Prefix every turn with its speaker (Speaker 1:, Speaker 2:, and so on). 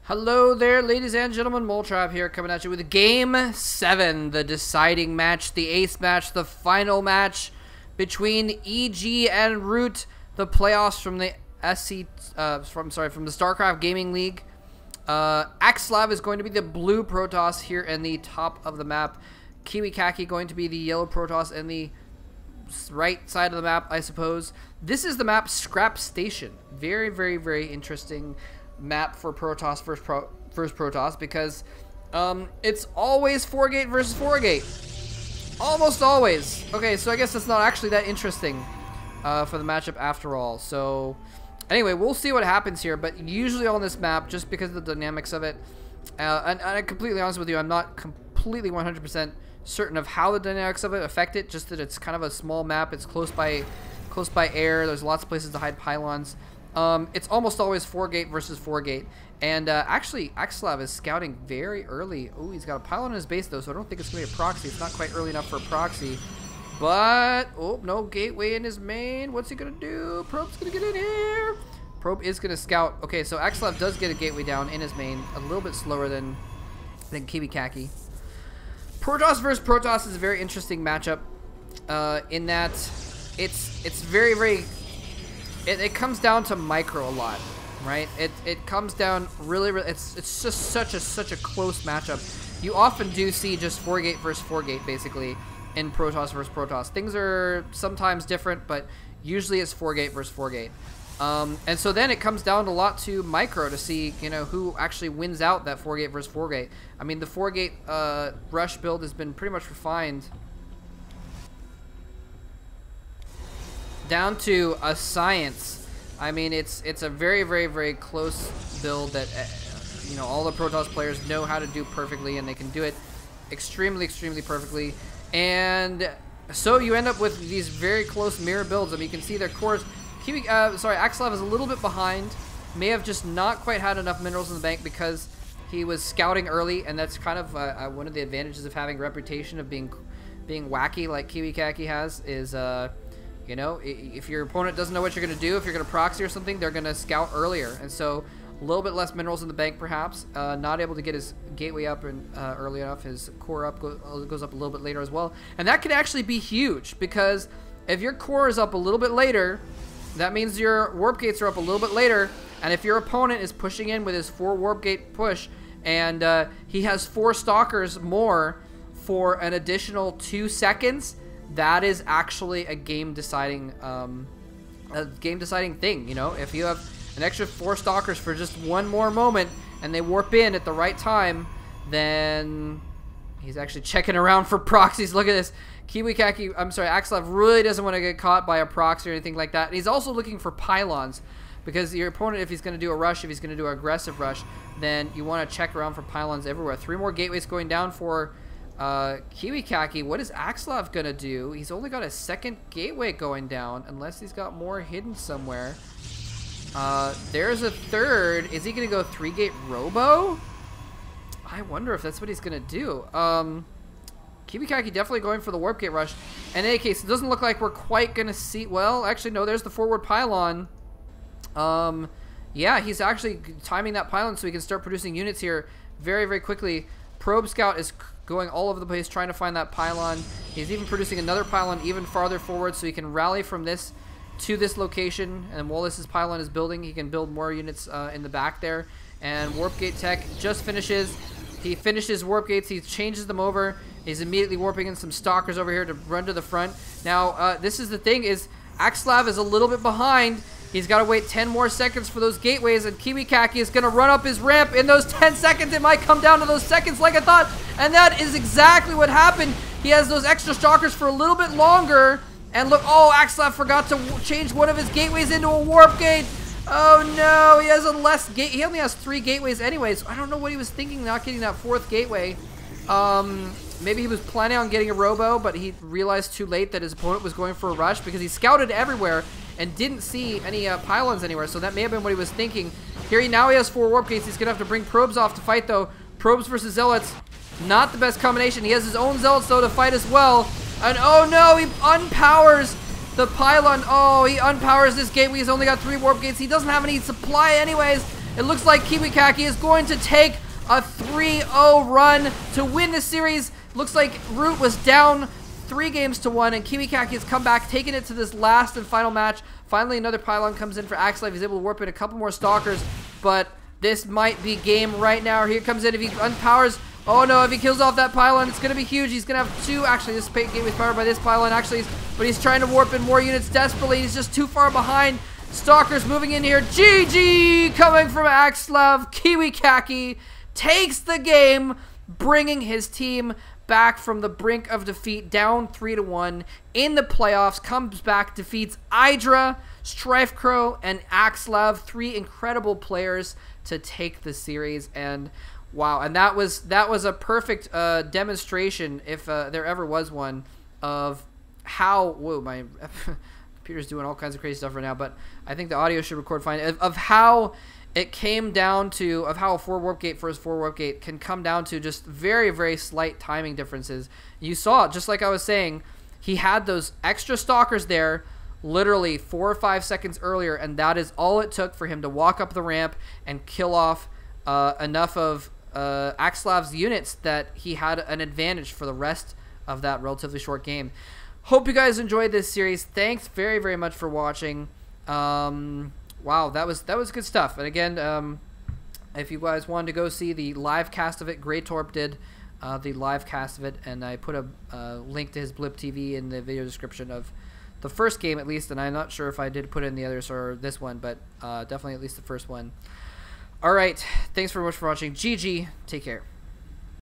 Speaker 1: Hello there, ladies and gentlemen. Moletrap here, coming at you with Game 7, the deciding match, the ace match, the final match between EG and Root, the playoffs from the from the StarCraft Gaming League. Axslav is going to be the blue Protoss here in the top of the map. Kiwikaki going to be the yellow Protoss in the right side of the map, I suppose. This is the map Scrap Station. Very, very, very interesting map for Protoss versus Protoss, because it's always 4-gate versus 4-gate. Almost always. Okay, so I guess it's not actually that interesting for the matchup after all. So anyway, we'll see what happens here, but usually on this map, just because of the dynamics of it, and I'm completely honest with you, I'm not completely 100% certain of how the dynamics of it affect it, just that it's kind of a small map, it's close by air, there's lots of places to hide pylons. It's almost always 4-gate versus 4-gate. And actually, Axslav is scouting very early. Oh, he's got a pylon in his base, though, so I don't think it's going to be a proxy. It's not quite early enough for a proxy. But, oh, no gateway in his main. What's he going to do? Probe's going to get in here. Probe is going to scout. Okay, so Axslav does get a gateway down in his main. A little bit slower than Kiwikaki. Protoss versus Protoss is a very interesting matchup in that it's very, very... It comes down to micro a lot, right? It comes down really, it's just such a close matchup. You often do see just 4-gate versus 4-gate basically in Protoss versus Protoss. Things are sometimes different, but usually it's 4-gate versus 4-gate. And so then it comes down a lot to micro to see, you know, who actually wins out that 4-gate versus 4-gate. I mean, the 4-gate rush build has been pretty much refined down to a science. I mean, it's a very, very, very close build that you know, all the Protoss players know how to do perfectly, and they can do it extremely, extremely perfectly. And so you end up with these very close mirror builds. I mean, you can see their cores. Axslav is a little bit behind. May have just not quite had enough minerals in the bank because he was scouting early, and that's kind of one of the advantages of having a reputation of being wacky like Kiwikaki has. Is you know, if your opponent doesn't know what you're going to do, if you're going to proxy or something, they're going to scout earlier. And so a little bit less minerals in the bank, perhaps. Not able to get his gateway up and early enough. His core up goes up a little bit later as well. And that could actually be huge, because if your core is up a little bit later, that means your warp gates are up a little bit later. And if your opponent is pushing in with his 4 warp gate push, and he has 4 stalkers more for an additional 2 seconds, that is actually a game-deciding thing. You know, if you have an extra 4 stalkers for just 1 more moment and they warp in at the right time, then he's actually checking around for proxies. Look at this. Axslav really doesn't want to get caught by a proxy or anything like that. And he's also looking for pylons, because your opponent, if he's going to do a rush, if he's going to do an aggressive rush, then you want to check around for pylons everywhere. 3 more gateways going down for Kiwikaki. What is Axslav gonna do? He's only got a 2nd gateway going down, unless he's got more hidden somewhere. There's a 3rd. Is he gonna go 3-gate robo? I wonder if that's what he's gonna do. Kiwikaki definitely going for the warp gate rush. In any case, it doesn't look like we're quite gonna see. Well, actually, no. There's the forward pylon. Yeah, he's actually timing that pylon so he can start producing units here very, very quickly. Probe Scout is going all over the place trying to find that pylon. He's even producing another pylon even farther forward, so he can rally from this to this location. And while this pylon is building, he can build more units in the back there. And Warp Gate Tech just finishes. He finishes Warp Gates. He changes them over. He's immediately warping in some stalkers over here to run to the front. Now, this is the thing, is Axslav is a little bit behind. He's got to wait 10 more seconds for those gateways, and Kiwikaki is going to run up his ramp. In those 10 seconds, it might come down to those seconds like I thought, and that is exactly what happened. He has those extra stalkers for a little bit longer, and look, oh, Axslav forgot to change one of his gateways into a warp gate. Oh no, he has a less gate. He only has 3 gateways anyways. I don't know what he was thinking, not getting that 4th gateway. Maybe he was planning on getting a robo, but he realized too late that his opponent was going for a rush, because he scouted everywhere and didn't see any pylons anywhere, so that may have been what he was thinking. Here now he has 4 warp gates. He's gonna have to bring probes off to fight, though. Probes versus zealots, not the best combination. He has his own zealots, though, to fight as well. And oh no, he unpowers the pylon. Oh, he unpowers this gateway. He's only got 3 warp gates. He doesn't have any supply anyways. It looks like Kiwikaki is going to take a 3-0 run to win the series. Looks like Root was down 3-1, and Kiwikaki has come back, taking it to this last and final match. Finally, another pylon comes in for Axslav. He's able to warp in a couple more stalkers, but this might be game right now. Here comes in. If he unpowers, oh no, if he kills off that pylon, it's going to be huge. He's going to have 2. Actually, this game is powered by this pylon, actually, but he's trying to warp in more units desperately. He's just too far behind. Stalkers moving in here. GG coming from Axslav. Kiwikaki takes the game, bringing his team back from the brink of defeat, down 3-1 in the playoffs. Comes back, defeats Idra, Strifecrow, and Axslav, 3 incredible players to take the series. And wow, and that was a perfect demonstration, if there ever was one, of how, whoa, my computer's doing all kinds of crazy stuff right now, but I think the audio should record fine, of how it came down to, of how a 4 warp gate versus 4 warp gate can come down to just very, very slight timing differences. You saw it, just like I was saying, he had those extra stalkers there literally 4 or 5 seconds earlier, and that is all it took for him to walk up the ramp and kill off enough of Axslav's units that he had an advantage for the rest of that relatively short game. Hope you guys enjoyed this series. Thanks very, very much for watching. Wow, that was good stuff. And again, if you guys wanted to go see the live cast of it, Greytorp did the live cast of it, and I put a link to his Blip TV in the video description of the first game at least, and I'm not sure if I did put in the others or this one, but definitely at least the first one. All right, thanks very much for watching. GG, take care.